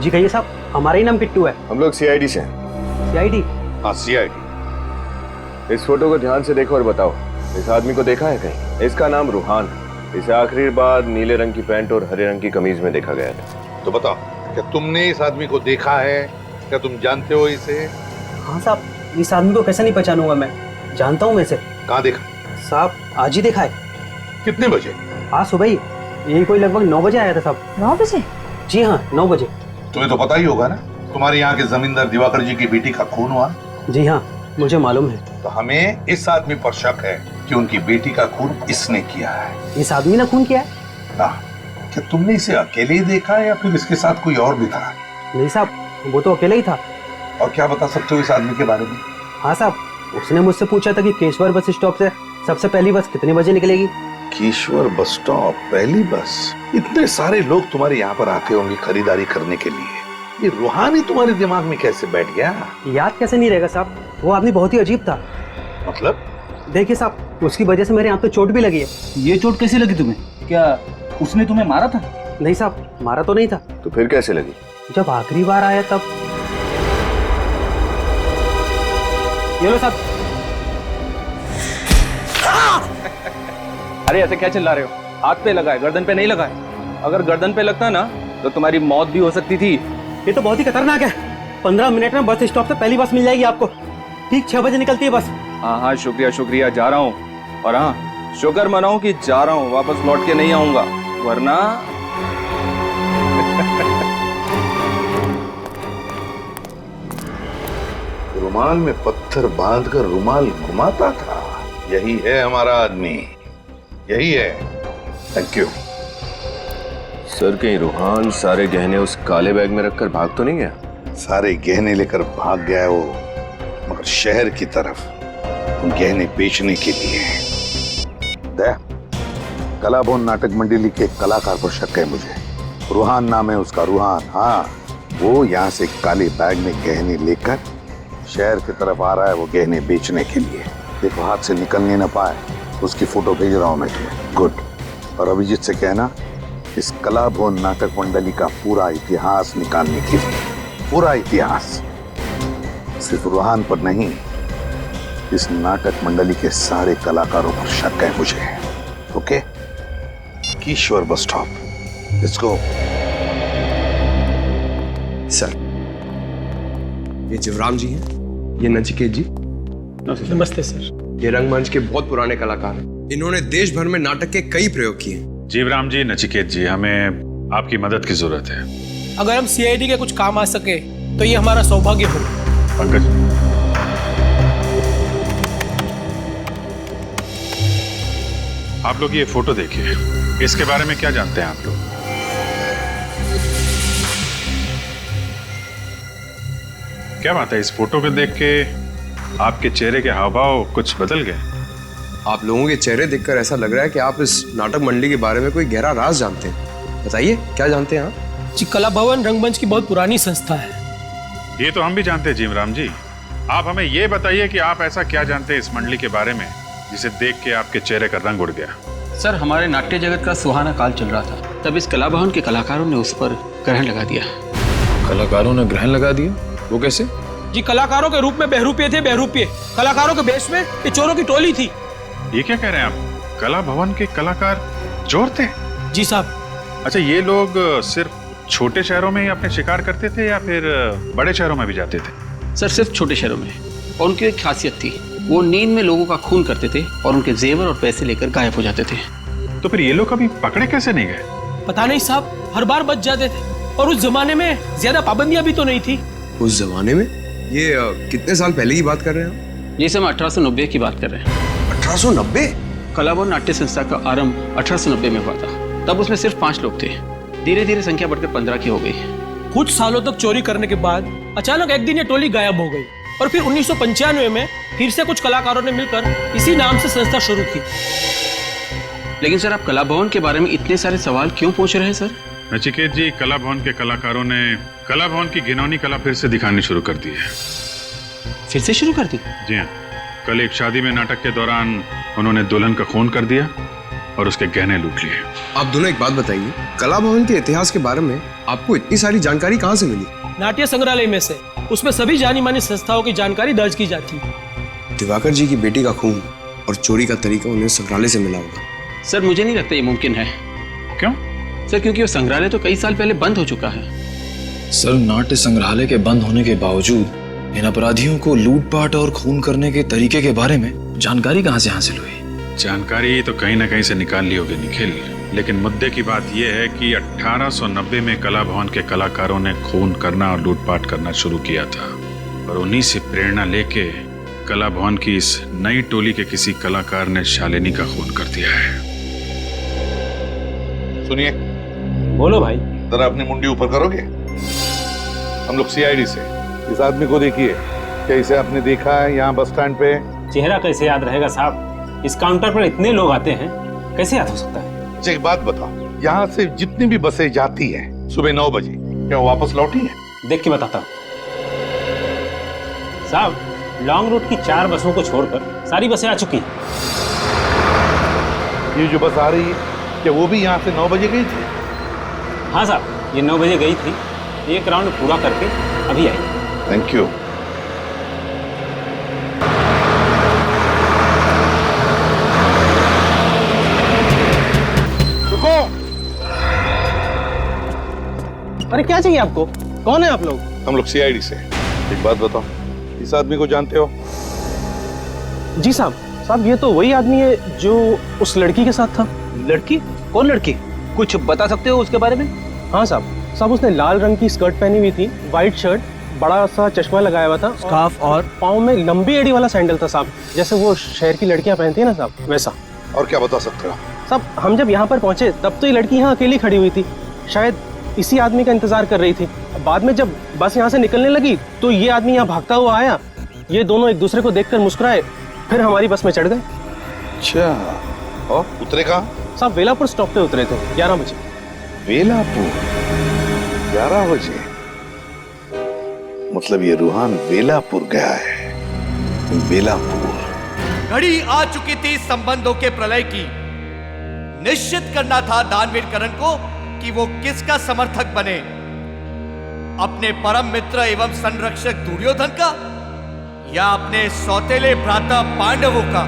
जी कहिए साहब, हमारा ही नाम किट्टू है। हम लोग सीआईडी से हैं। सीआईडी? हाँ सीआईडी। इस फोटो को ध्यान से देखो और बताओ, इस आदमी को देखा है कहीं? इसका नाम रूहान है। इसे आखिरी बार नीले रंग की पैंट और हरे रंग की कमीज में देखा गया था। तो बताओ, क्या तुमने इस आदमी को देखा है? क्या तुम जानते हो इसे? हाँ साहब, इस आदमी को कैसे नहीं पहचानूंगा मैं, जानता हूँ मैं इसे। कहाँ देखा? साहब आज ही देखा है। कितने बजे? आज सुबह ही, यही कोई लगभग 9 बजे आया था साहब। 9 बजे? जी हाँ, 9 बजे। तुम्हें तो पता ही होगा ना, तुम्हारे यहाँ के जमींदार दिवाकर जी की बेटी का खून हुआ। जी हाँ, मुझे मालूम है। तो हमें इस आदमी पर शक है कि उनकी बेटी का खून इसने किया है। इस आदमी ने खून किया है? हाँ। क्या तुमने इसे अकेले ही देखा है या फिर इसके साथ कोई और भी था? नहीं साहब, वो तो अकेला ही था। और क्या बता सकते हो इस आदमी के बारे में? हाँ साहब, उसने मुझसे पूछा था कि केशवर बस स्टॉप से सबसे पहली बस कितने बजे निकलेगी। केशवर बस स्टॉप, पहली बस? इतने सारे लोग तुम्हारे यहाँ पर आते होंगे खरीदारी करने के लिए, ये रूहानी तुम्हारे दिमाग में कैसे बैठ गया? याद कैसे नहीं रहेगा साहब, वो आदमी बहुत ही अजीब था। मतलब? देखिए साहब, उसकी वजह से मेरे यहाँ पे चोट भी लगी है। ये चोट कैसे लगी तुम्हें? क्या उसने तुम्हें मारा था? नहीं साहब, मारा तो नहीं था। तो फिर कैसे लगी? जब आखिरी बार आया तब। ये लो साहब। अरे ऐसे क्या चिल्ला रहे हो? हाथ पे लगा है, गर्दन पे नहीं लगा है। अगर गर्दन पे लगता ना तो तुम्हारी मौत भी हो सकती थी। ये तो बहुत ही खतरनाक है। 15 मिनट में बस स्टॉप से पहली बस मिल जाएगी आपको। ठीक 6 बजे निकलती है बस। हाँ हाँ, शुक्रिया शुक्रिया, जा रहा हूँ। और हाँ, शुक्र मनाओ कि जा रहा हूँ, वापस लौट के नहीं आऊंगा, वरना रुमाल में पत्थर बांधकर रुमाल घुमाता था। यही है हमारा आदमी, यही है। Thank you. सर, कहीं रूहान सारे गहने उस काले बैग में रखकर भाग तो नहीं गया? सारे गहने लेकर भाग गया है वो, मगर शहर की तरफ गहने बेचने के लिए। कलाभवन नाटक मंडली के कलाकार पर शक है मुझे। रूहान नाम है उसका, रूहान। हाँ, वो यहाँ से काले बैग में गहने लेकर शहर की तरफ आ रहा है, वो गहने बेचने के लिए। देखो, हाथ से निकलने न पाए, उसकी फोटो भेज रहा हूं मैं तुम्हें। गुड। और अभिजीत से कहना इस कलाभवन नाटक मंडली का पूरा इतिहास निकालने के लिए, पूरा इतिहास, सिर्फ रूहान पर नहीं, इस नाटक मंडली के सारे कलाकारों पर शक है मुझे। Okay? Keshwar bus stop, let's go. Sir, ये जीवराम जी हैं, ये नचिकेत जी। नमस्ते सर। ये रंगमंच के बहुत पुराने कलाकार हैं। इन्होंने देश भर में नाटक के कई प्रयोग किए। जीवराम जी, नचिकेत जी, हमें आपकी मदद की जरूरत है। अगर हम सीआईडी के कुछ काम आ सके तो ये हमारा सौभाग्य हो। पंकज, आप लोग ये फोटो देखिए, इसके बारे में क्या जानते हैं आप लोग? क्या बात है, इस फोटो को देख के आपके चेहरे के हाव भाव कुछ बदल गए? आप लोगों के चेहरे देखकर ऐसा लग रहा है कि आप इस नाटक मंडली के बारे में कोई गहरा राज जानते हैं। बताइए क्या जानते हैं आप? जी, कला भवन रंगमंच की बहुत पुरानी संस्था है। ये तो हम भी जानते हैं जीवराम जी। आप हमें ये बताइए कि आप ऐसा क्या जानते हैं इस मंडली के बारे में जिसे देख के आपके चेहरे का रंग उड़ गया। सर, हमारे नाट्य जगत का सुहाना काल चल रहा था, तब इस कला भवन के कलाकारों ने उस पर ग्रहण लगा दिया। कलाकारों ने ग्रहण लगा दिया? वो कैसे? जी, कलाकारों के रूप में बहरूपिये थे, बहरूपिये। कलाकारों के बेस में ये चोरों की टोली थी। ये क्या कह रहे हैं आप? कला भवन के कलाकार चोर थे? जी साहब। अच्छा, ये लोग सिर्फ छोटे शहरों में ही अपने शिकार करते थे या फिर बड़े शहरों में भी जाते थे? सर, सिर्फ छोटे शहरों में। और उनकी एक खासियत थी, वो नींद में लोगों का खून करते थे और उनके जेवर और पैसे लेकर गायब हो जाते थे। तो फिर ये लोग कभी पकड़े कैसे नहीं गए? पता नहीं साहब, हर बार बच जाते थे। और उस जमाने में ज्यादा पाबंदियां भी तो नहीं थी। उस जमाने में? ये कितने साल पहले की बात कर रहे हैं आप? जी, हम 1890 की बात कर रहे हैं। 1890? कला भवन नाट्य संस्था का आरंभ 1890 में हुआ था। तब उसमें सिर्फ 5 लोग थे। धीरे धीरे संख्या बढ़कर 15 की हो गई। कुछ सालों तक चोरी करने के बाद अचानक एक दिन ये टोली गायब हो गई और फिर 1995 में फिर से कुछ कलाकारों ने मिलकर इसी नाम से संस्था शुरू की। लेकिन सर, आप कला भवन के बारे में इतने सारे सवाल क्यों पूछ रहे हैं सर? नचिकेत जी, कला भवन के कलाकारों ने कला भवन की घिनौनी कला फिर से दिखानी शुरू कर दी है। फिर से शुरू कर दी? जी हाँ। कल एक शादी में नाटक के दौरान उन्होंने दुल्हन का खून कर दिया और उसके गहने लूट लिए। आप दोनों एक बात बताइए, कला भवन के इतिहास के बारे में आपको इतनी सारी जानकारी कहाँ से मिली? नाट्य संग्रहालय में से। उसमें सभी जानी मानी संस्थाओं की जानकारी दर्ज की जाती है। दिवाकर जी की बेटी का खून और चोरी का तरीका उन्हें संग्रहालय से मिला होगा। सर, मुझे नहीं लगता ये मुमकिन है। क्यों? सर, क्योंकि वो संग्रहालय तो कई साल पहले बंद हो चुका है। सर, नाट्य संग्रहालय के बंद होने के बावजूद इन अपराधियों को लूटपाट और खून करने के तरीके के बारे में जानकारी कहाँ से हासिल हुई? जानकारी तो कहीं ना कहीं से निकाल ली होगी निखिल, लेकिन मुद्दे की बात यह है कि 1890 में कला भवन के कलाकारों ने खून करना और लूटपाट करना शुरू किया था और उन्हीं से प्रेरणा लेके कला भवन की इस नई टोली के किसी कलाकार ने शालिनी का खून कर दिया है। सुनिए। बोलो भाई। जरा अपनी मुंडी ऊपर करोगे? हम लोग सीआईडी से। इस आदमी को देखिए, क्या इसे आपने देखा है यहाँ बस स्टैंड पे? चेहरा कैसे याद रहेगा साहब? इस काउंटर पर इतने लोग आते हैं, कैसे याद हो सकता है? अच्छा एक बात बताओ, यहाँ से जितनी भी बसें जाती हैं सुबह 9 बजे, क्या वो वापस लौटी है? देख के बताता हूँ साहब। लॉन्ग रूट की 4 बसों को छोड़कर सारी बसें आ चुकी हैं। ये जो बस आ रही है, क्या वो भी यहाँ से 9 बजे गई थी? हाँ साहब, ये 9 बजे गई थी। एक राउंड पूरा करके अभी आई। Thank you. अरे क्या चाहिए आपको? कौन है आप लोग? हम लोग सीआईडी से। एक बात बताओ, इस आदमी को जानते हो? जी साहब। साहब, ये तो वही आदमी है जो उस लड़की के साथ था। लड़की? कौन लड़की? कुछ बता सकते हो उसके बारे में? हाँ साहब। साहब, उसने लाल रंग की स्कर्ट पहनी हुई थी, व्हाइट शर्ट, बड़ा सा चश्मा लगाया हुआ था, स्कार्फ और पाँव में लंबी एड़ी वाला सैंडल था साहब, जैसे वो शहर की लड़कियां पहनती है ना साहब, वैसा। और क्या बता सकते हो? साहब, हम जब यहाँ पर पहुंचे तब तो ये लड़की यहाँ अकेली खड़ी हुई थी, शायद इसी आदमी का इंतजार कर रही थी। बाद में जब बस यहाँ से निकलने लगी तो ये आदमी यहाँ भागता हुआ आया। ये दोनों एक दूसरे को देखकर मुस्कुराए, फिर हमारी बस में चढ़ गए। अच्छा, और उतरे कहाँ? साहब, वेलापुर स्टॉप पे उतरे थे 11 बजे। वेलापुर 11 बजे? मतलब ये रूहान वेलापुर गया है। वेलापुर। घड़ी आ चुकी थी संबंधों के प्रलय की। निश्चित करना था दानवीर करण को कि वो किसका समर्थक बने, अपने परम मित्र एवं संरक्षक दुर्योधन का या अपने सौतेले भ्राता पांडवों का।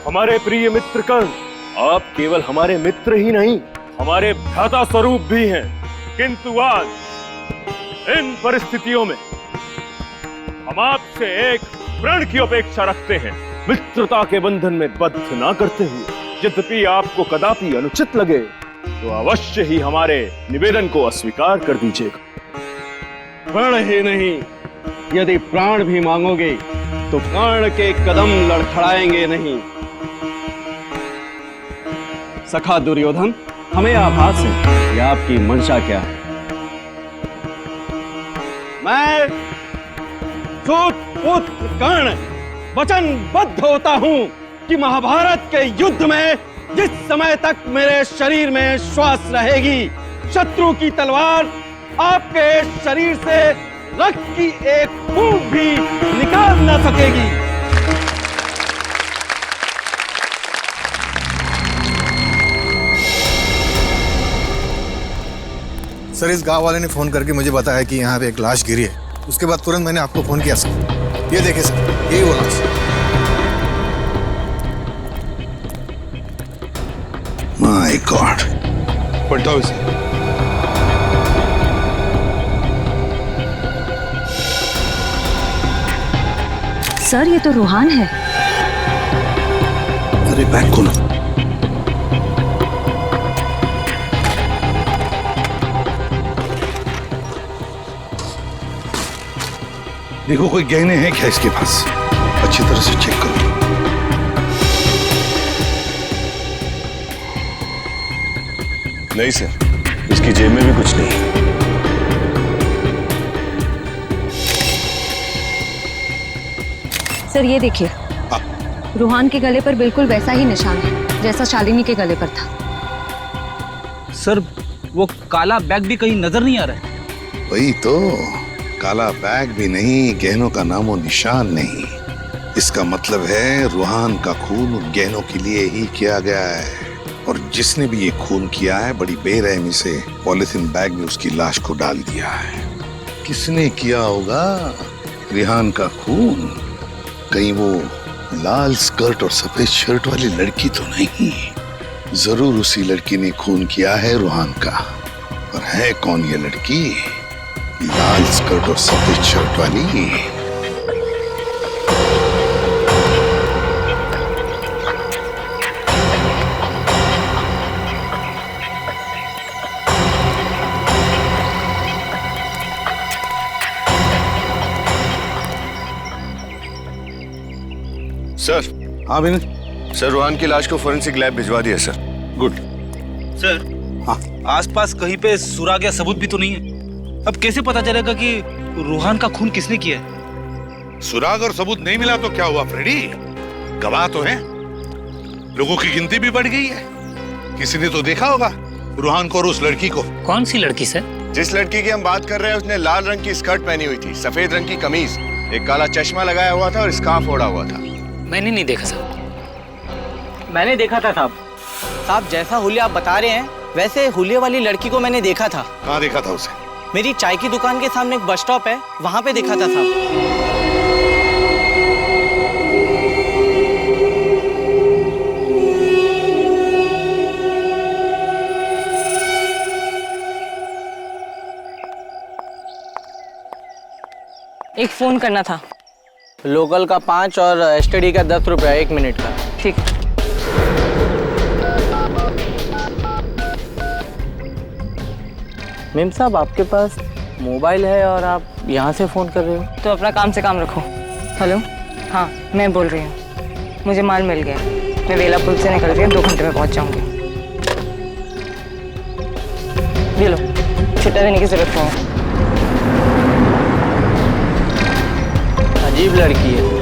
हमारे प्रिय मित्र कर्ण, आप केवल हमारे मित्र ही नहीं, हमारे भ्राता स्वरूप भी हैं। किंतु आज इन परिस्थितियों में हम आपसे एक प्रण की अपेक्षा रखते हैं, मित्रता के बंधन में बद्ध ना करते हुए। यद्यपि आपको कदापि अनुचित लगे तो अवश्य ही हमारे निवेदन को अस्वीकार कर दीजिएगा। प्रण ही नहीं, यदि प्राण भी मांगोगे तो कर्ण के कदम लड़खड़ाएंगे नहीं। सखा दुर्योधन, हमें आभास है कि आपकी मंशा क्या है। मैं सूत पुत्र कर्ण वचनबद्ध होता हूं कि महाभारत के युद्ध में जिस समय तक मेरे शरीर में श्वास रहेगी, शत्रु की तलवार आपके शरीर से रक्त की एक बूंद भी निकाल न सकेगी। सर, इस गांव वाले ने फोन करके मुझे बताया कि यहाँ पे एक लाश गिरी है। उसके बाद तुरंत मैंने आपको फोन किया सर। ये देखिए सर, यही वो लाश। माय गॉड, पलटाओ इसे। सर ये तो रूहान है। अरे बैग खोलो। देखो कोई गहने हैं क्या इसके पास, अच्छी तरह से चेक करो। नहीं सर, इसकी जेब में भी कुछ नहीं। सर ये देखिए, रूहान के गले पर बिल्कुल वैसा ही निशान है जैसा शालिनी के गले पर था। सर वो काला बैग भी कहीं नजर नहीं आ रहा है। वही तो, काला बैग भी नहीं, गहनों का नामो निशान नहीं। इसका मतलब है रूहान का खून उन गहनों के लिए ही किया गया है, और जिसने भी ये खून किया है बड़ी बेरहमी से पॉलिथीन बैग में उसकी लाश को डाल दिया है। किसने किया होगा रिहान का खून? कहीं वो लाल स्कर्ट और सफेद शर्ट वाली लड़की तो नहीं? जरूर उसी लड़की ने खून किया है रूहान का। और है कौन ये लड़की? लाल स्कर्ट और सफेद शर्ट वाली। सर। हाँ विनय। सर, रूहान की लाश को फोरेंसिक लैब भिजवा दिया सर। गुड। सर, हाँ, आसपास कहीं पे सुराग या सबूत भी तो नहीं है। अब कैसे पता चलेगा कि रूहान का खून किसने किया है? सुराग और सबूत नहीं मिला तो क्या हुआ फ्रेडी? गवाह तो हैं, लोगों की गिनती भी बढ़ गई है। किसी ने तो देखा होगा रूहान को और उस लड़की को। कौन सी लड़की सर? जिस लड़की की हम बात कर रहे हैं उसने लाल रंग की स्कर्ट पहनी हुई थी, सफेद रंग की कमीज, एक काला चश्मा लगाया हुआ था और स्कार्फ ओढ़ा हुआ था। मैंने नहीं देखा सर। मैंने देखा था साहब। साहब जैसा हुलिया आप बता रहे हैं वैसे हुलिया वाली लड़की को मैंने देखा था। कहाँ देखा था उसे? मेरी चाय की दुकान के सामने एक बस स्टॉप है, वहां पे देखा था साहब। एक फोन करना था। लोकल का 5 और एसटीडी का 10 रुपया 1 मिनट का। ठीक। मेम साहब आपके पास मोबाइल है और आप यहाँ से फ़ोन कर रहे हो? तो अपना काम से काम रखो। हेलो, हाँ मैं बोल रही हूँ। मुझे माल मिल गया, मैं वेला पुल से निकल के 2 घंटे में पहुँच जाऊँगी। ये लो, छुट्टा देने की जरूरत नहीं है। अजीब लड़की है।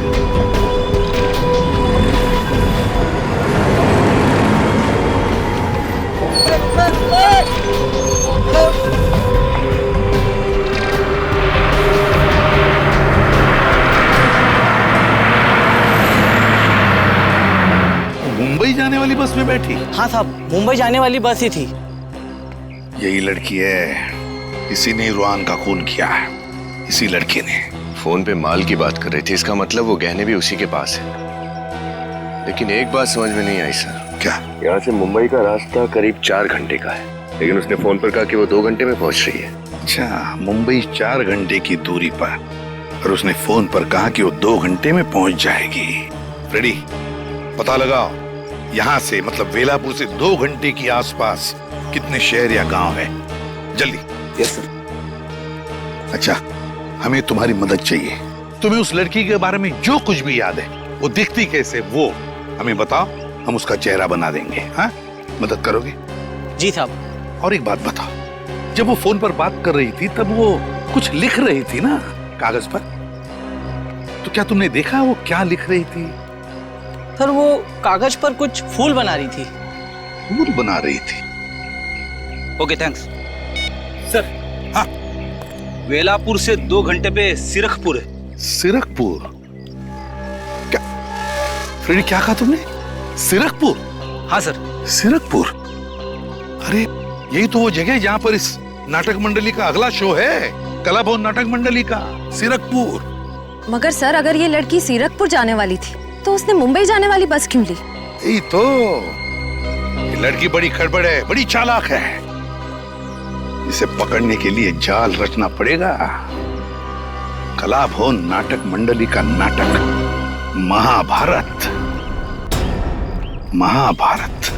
मुंबई जाने वाली बस में बैठी? हाँ साहब, मुंबई जाने वाली बस ही थी। यही लड़की है, इसी ने रूहान का खून किया है, इसी लड़की ने। फोन पे माल की बात कर रही थी, इसका मतलब वो गहने भी उसी के पास है। लेकिन एक बात समझ में नहीं आई सर। क्या? यहाँ से मुंबई का रास्ता करीब 4 घंटे का है, लेकिन उसने फोन पर कहा कि वो 2 घंटे में पहुंच रही है। अच्छा, मुंबई 4 घंटे की दूरी पर, और उसने फोन पर कहा कि वो 2 घंटे में पहुंच जाएगी। फ्रेडी, पता लगाओ यहाँ से मतलब वेलापुर से 2 घंटे की आसपास कितने शहर या गांव है, जल्दी। Yes sir. अच्छा, हमें तुम्हारी मदद चाहिए। तुम्हें उस लड़की के बारे में जो कुछ भी याद है, वो दिखती कैसे, वो हमें बताओ, हम उसका चेहरा बना देंगे। हाँ, मदद करोगे? जी साहब। और एक बात बताओ, जब वो फोन पर बात कर रही थी तब वो कुछ लिख रही थी ना कागज पर? तो क्या तुमने देखा वो क्या लिख रही थी? सर वो कागज पर कुछ फूल बना रही थी। फूल बना रही थी? Okay thanks sir. हाँ, वेलापुर से 2 घंटे पे सिरखपुर है। सिरखपुर? क्या फ्रेडी, क्या कहा तुमने? सिरखपुर? हाँ सर। सिरखपुर? अरे यही तो वो जगह है जहां पर इस नाटक मंडली का अगला शो है, कला भवन नाटक मंडली का। सिरखपुर। मगर सर अगर ये लड़की सिरखपुर जाने वाली थी तो उसने मुंबई जाने वाली बस क्यों ली? यही तो, ये लड़की बड़ी खड़बड़ है, बड़ी चालाक है। इसे पकड़ने के लिए जाल रचना पड़ेगा। कला भवन नाटक मंडली का नाटक महाभारत। महाभारत